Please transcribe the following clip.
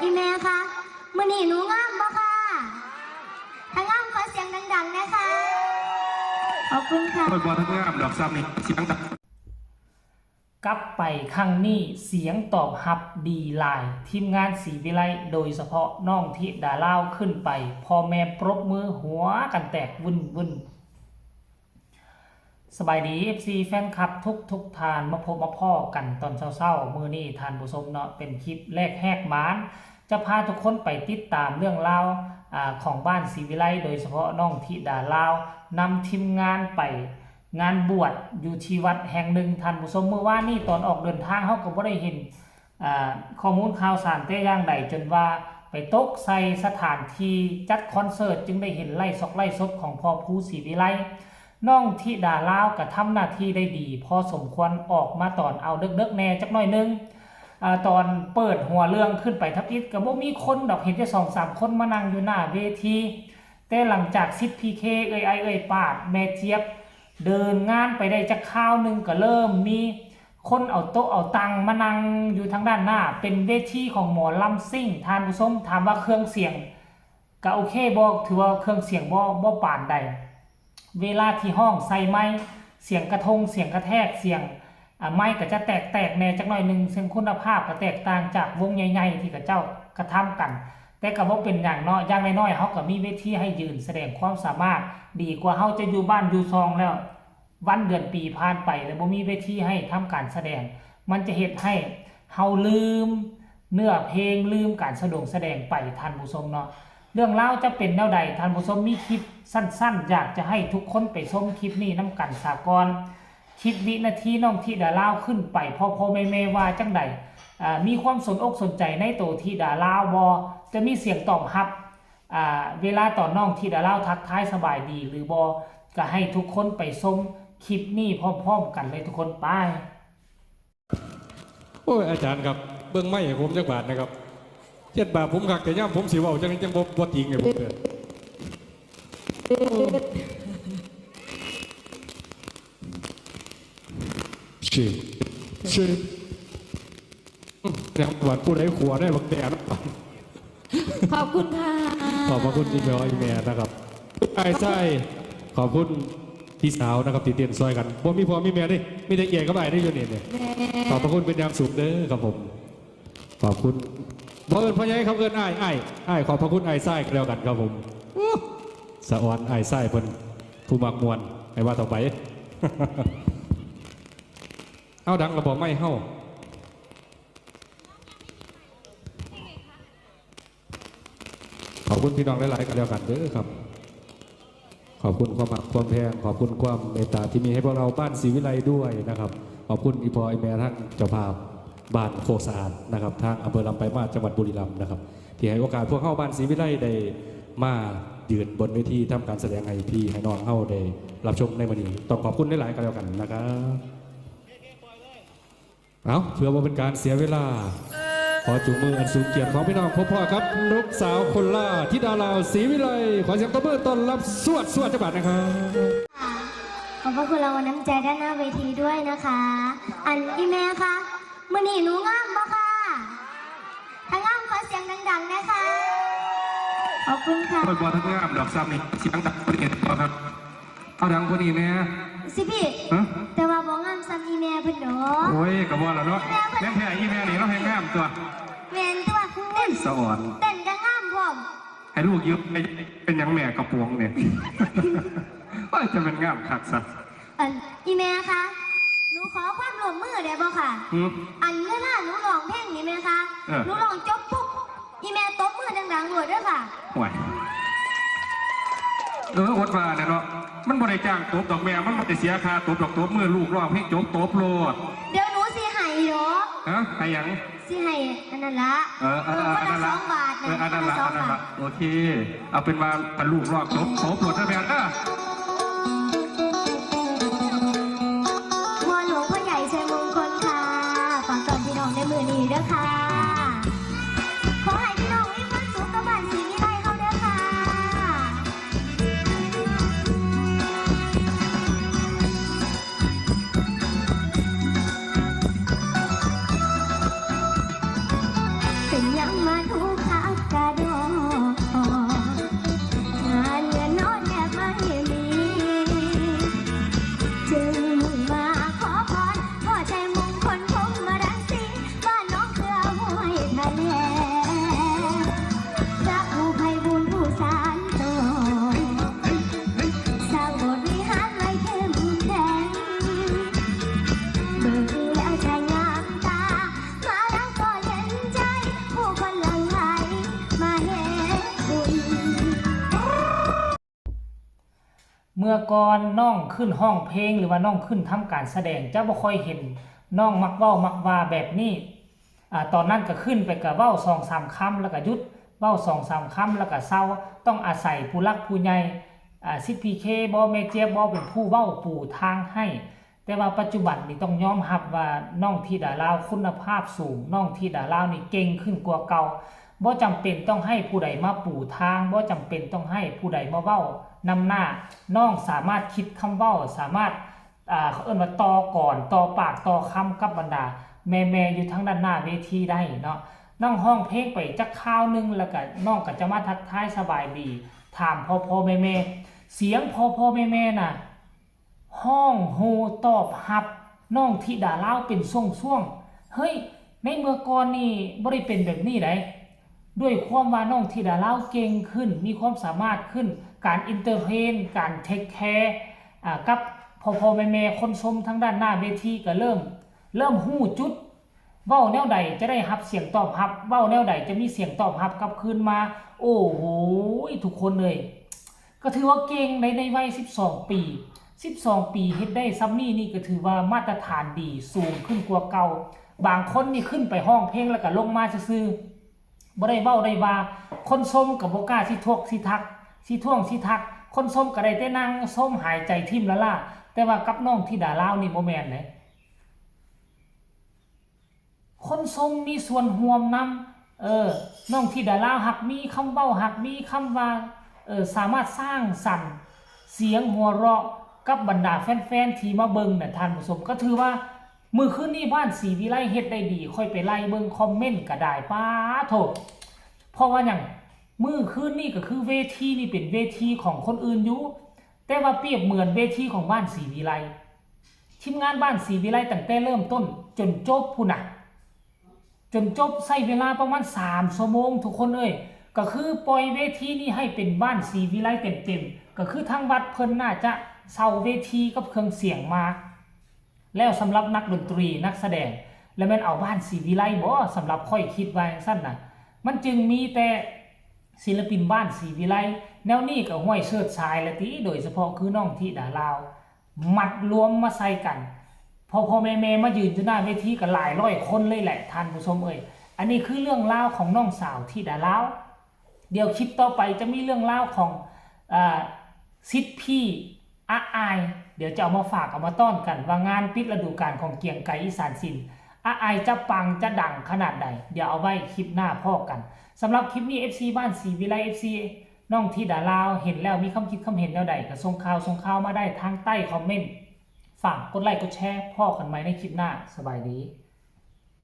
อีแม่คะมื้อนี้หนูงามบ่ค่ะถ้างามขอเสียงดังๆนะคะขอบคุณค่ะโดยบอทั้งงามดอกซ้ำนี่เสียงดังกลับไปครั้งนี้เสียงตอบรับดีหลายทีมงานศรีวิไลโดยเฉพาะน้องธิดาลาวขึ้นไปพ่อแม่ปรบมือหัวกันแตกวุ่นสบายดี FC แฟนคลับทุกทานมาพบมาพ่อกันตอนเช้ามื้อนี้ทานผู้ชมเนาะเป็นคลิปแรกแหกหมานจะพาทุกคนไปติดตามเรื่องราวของบ้านศรีวิไลโดยเฉพาะน้องธิดาลาวนำทีมงานไปงานบวชอยู่ที่วัดแห่งหนึ่งท่านผู้ชมเมื่อวานนี้ตอนออกเดินทางเขาก็บ่ได้เห็นข้อมูลข่าวสารแต่อย่างใดจนว่าไปตกใส่สถานที่จัดคอนเสิร์ตจึงได้เห็นไล่สดของพ่อภูศรีวิไลน้องธิดาลาวก็ทำหน้าที่ได้ดีพอสมควรออกมาตอนเอาเดึกๆแน่จักหน่อยนึงตอนเปิดหัวเรื่องขึ้นไปทับอิฐก็บ่มีคนดอกเห็นแค่ 2-3 คนมานั่งอยู่หน้าเวทีแต่หลังจากซิดพีเคเอ้ยปาดแม่เจี๊ยบเดินงานไปได้จักคราวนึงก็เริ่มมีคนเอาโต๊ะเอาตังมานั่งอยู่ทางด้านหน้าเป็นเวทีของหมอลำซิ่งทานผู้ชมถามว่าเครื่องเสียงก็โอเคบ่ถือว่าเครื่องเสียงบ่ปานใดเวลาที่ห้องใส่ไม้เสียงกระทงเสียงกระแทกเสียงไม้ก็จะแตกแน่จักหน่อยนึงซึ่งคุณภาพก็แตกต่างจากวงใหญ่ๆที่กับเจ้ากระทำกันแต่ก็บ่เป็นอย่างน้อยอย่างน้อยๆเฮาก็มีเวทีให้ยืนแสดงความสามารถดีกว่าเฮาจะอยู่บ้านอยู่ซองแล้ววันเดือนปีผ่านไปแล้วบ่มีเวทีให้ทำการแสดงมันจะเฮ็ดให้เฮาลืมเนื้อเพลงลืมการแสดงไปท่านผู้ชมเนาะเรื่องราวจะเป็นแนวใดท่านผู้ชมมีคลิปสั้นๆอยากจะให้ทุกคนไปชมคลิปนี้นำกันสากลคลิปวินาทีน้องธิดาลาวขึ้นไปพ่อแม่ว่าจังใดมีความสนอกสนใจในตัวธิดาลาวบ่จะมีเสียงตอบรับเวลาตอนน้องธิดาลาวทักทายสบายดีหรือบ่ก็ให้ทุกคนไปชมคลิปนี้พร้อมๆกันเลยทุกคนไปโอ้ยอาจารย์ครับเบื้องไม่ผมจักบาทนะครับ7 บาทผมขักแต่ย่ำผมสิว่าจังบ่จริงไงผมเกิดชื่อแต่หวานผู้ใดขัวได้บักแดดขอบคุณค่ะขอบพระคุณอีเมลนะครับไอ้ไส้ขอบคุณพี่สาวนะครับติดเตียนซอยกันบ่มีพ่อมีแม่ดิมีแต่เกี่ยกับไอ้ได้อยู่นี่เนี่ยขอบพระคุณเป็นอย่างสูงเด้อครับผมขอบคุณบ่เอิญพ่อใหญ่ครับเอิญไอ้ขอบพระคุณไอ้ไส้กันแล้วกันครับผมสะออนไอ้ไส้เพิ่นผู้มักมวนไอ้ว่าต่อไปเอาดังระบอกไม่เฮ้าขอบคุณพี่น้องหลายๆกันแล้วกันเด้อครับขอบคุณความรักความแพงขอบคุณความเมตตาที่มีให้พวกเราบ้านศรีวิไลด้วยนะครับขอบคุณอีพอไอแม่ทั้งเจ้าภาพบ้านโคกสะอาดนะครับทางอำเภอลำปลายมาสจังหวัดบุรีรัมย์นะครับที่ให้โอกาสพวกเข้าบ้านศรีวิไลได้มายืนบนเวทีทำการแสดงให้พี่ให้น้องเข้าได้รับชมในวันนี้ต้องขอบคุณหลายๆกันแล้วกันนะครับเอาเพื่อว่าเป็นการเสียเวลาขอจูงมืออันสูงเกียรติของพี่น้องพ่อครับลูกสาวคนล่าธิดาลาวศรีวิไลขอเสียงตบมือต้อนรับสวดจังหวัดนะครับขอบพระคุณเราน้ำใจด้านหน้าเวทีด้วยนะคะอีแม่คะมื้อนี้หนูงามบ่ค่ะถ้างามขอเสียงดังๆนะคะขอบคุณค่ะโดยบอทั้งงามดอกซ้ำนี่เสียงดังคนเห็นครับเอาดังคนนี้แม่สิพี่แต่ว่าบ่งามซ้ำอีแม่เพิ่นดอกโอ้ยกระบอกแล้วเนาะแม่แพ้อีแม่นี่เราให้งามตัวแม่นตัวเต้นสะอ่อนเต้นก็งามพร้อมให้ลูกยึดเป็นยังแม่กระปวงเนี่ยว่าจะเป็นงามคักสักอีแม่คะหนูขอความร่วมมือได้บ่ค่ะเวลาหนูร้องเพลงนี่แม่คะหนูร้องจบปุ๊บอีแม่ตบมือดังๆเลยด้วยค่ะห่วยอดว่าเนี่ยเนาะมันบ่ได้จ้างตบดอกแม่มันบ่ได้เสียค่าตบดอกตบมือลูกร้องเพลงจบตบโลดเดี๋ยวหนูสิให้ดอกให้ยังสิให้อันนั้นละอันนั้นละ2 บาทอันนั้นละโอเคเอาเป็นว่าลูกร้องตบโลดนะแม่วอนหลวงพ่อใหญ่ชัยมงคลค่ะฝากตอนพี่น้องในมือนี้ด้วยค่ะขอให้พี่น้องมีความสุขกับบ้านศรีวิไลเขาด้วยค่ะเป็นยังมา ทุกทักกระโดดงานเงินนอนแทบไม่มีจึงมุ่งมาขอพรพ่อใจมงคลผมมารังสีบ้านน้องเครือห้วยทะเลพระผู้ไพบูลย์ผู้สานต่อสร้างโบสถ์วิหารไว้เข้มแข็งเบิ่งแล้วใจงามตามาแล้วก็เย็นใจผู้คนหลั่งไหลมาเฮ็ดบุญ เมื่อก่อนน้องขึ้นห้องเพลงหรือว่าน้องขึ้นทำการแสดงเจ้าบ่ค่อยเห็นน้องมักเว้ามักว่าแบบนี้ตอนนั้นก็ขึ้นไปกับเว้า2-3 คำแล้วก็หยุดเว้า2-3 คำแล้วก็เศร้าต้องอาศัยผู้หลักผู้ใหญ่ซิพีเคบ่แม่เจี๊ยบบ่เป็นผู้เว้าปูทางให้แต่ว่าปัจจุบันนี่ต้องยอมรับว่าน้องธิดาลาวคุณภาพสูงน้องธิดาลาวนี่เก่งขึ้นกว่าเก่าบ่จำเป็นต้องให้ผู้ใดมาปูทางบ่จำเป็นต้องให้ผู้ใดมาเว้านำหน้าน้องสามารถคิดคำเว้าสามารถเขาเอิ้นว่าต่อก่อนต่อปากต่อคำกับบรรดาแม่ๆอยู่ทั้งด้านหน้าเวทีได้เนาะน้องห้องเพลงไปจักคราวนึงแล้วก็น้องก็จะมาทักทายสบายดีถามพ่อแม่เสียงพ่อแม่น่ะห้องโฮตอบรับน้องธิดาลาวเป็นช่วงๆเฮ้ยในเมื่อก่อนนี่บ่ได้เป็นแบบนี้ได้ด้วยความว่าน้องธิดาลาวเก่งขึ้นมีความสามารถขึ้นการอินเตอร์เทนการเทคแคร์กับพ่อแม่คนชมทั้งด้านหน้าเวทีก็เริ่มหู้จุดเว้าแนวใดจะได้รับเสียงตอบรับเว้าแนวใดจะมีเสียงตอบรับกลับคืนมาโอ้โหทุกคนเลยก็ถือว่าเก่งในวัย12 ปีเฮ็ดได้ซ้ำนี่ก็ถือว่ามาตรฐานดีสูงขึ้นกว่าเก่าบางคนนี่ขึ้นไปห้องเพลงแล้วก็ลงมาซื่อบ่ได้เว้าได้ว่าคนชมก็บ่กล้าสิทวกสิทักสิท่วงสิทักคนชมก็ได้แต่นั่งชมหายใจทิ่มละล่ะแต่ว่ากับน้องธิดาลาวนี่บ่แม่นเลยคนชมมีส่วนร่วมนำน้องธิดาลาวหักมีคำเว้าหักมีคำว่าสามารถสร้างสรรค์เสียงหัวเราะกับบรรดาแฟนๆที่มาเบิ่งน่ะท่านผู้ชมก็ถือว่ามื้อคืนนี้บ้านศรีวิไลเฮ็ดได้ดีค่อยไปไล่เบิ่งคอมเมนต์ก็ได้ป้าโถเพราะว่าหยังมื้อคืนนี้ก็คือเวทีนี่เป็นเวทีของคนอื่นอยู่แต่ว่าเปรียบเหมือนเวทีของบ้านศรีวิไลทีมงานบ้านศรีวิไลตั้งแต่เริ่มต้นจนจบพุ่นน่ะจนจบใช้เวลาประมาณ3 ชั่วโมงทุกคนเอ้ยก็คือปล่อยเวทีนี้ให้เป็นบ้านศรีวิไลเต็มๆก็คือทางวัดเพิ่นน่าจะเซาเวทีกับเครื่องเสียงมาแล้วสำหรับนักดนตรีนักแสดงแล้วแม่นเอาบ้านศรีวิไลบ่สำหรับค่อยคิดว่าจังซั่นน่ะมันจึงมีแต่ศิลปินบ้านศรีวิไลแนวนี้ก็ห้วยเชิดชายละติโดยเฉพาะคือน้องธิดาลาวมัดรวมมาใส่กันพ่อแม่มายืนอยู่หน้าเวทีก็หลายร้อยคนเลยแหละท่านผู้ชมเอ้ยอันนี้คือเรื่องราวของน้องสาวธิดาลาวเดี๋ยวคลิปต่อไปจะมีเรื่องราวของซิดพี่อายเดี๋ยวจะเอามาฝากเอามาต้อนกันว่างานปิดฤดูกาลของเกียงไกรอีสานศิลป์อายจะปังจะดังขนาดใดเดี๋ยวเอาไว้คลิปหน้าพ่อกันสำหรับคลิปนี้ FC บ้านศรีวิไล FC น้องธิดาลาวเห็นแล้วมีความคิดความเห็นแนวใดก็ส่งข่าวมาได้ทางใต้คอมเมนต์ฝากกดไลค์กดแชร์พ่อกันไหมในคลิปหน้าสบายดี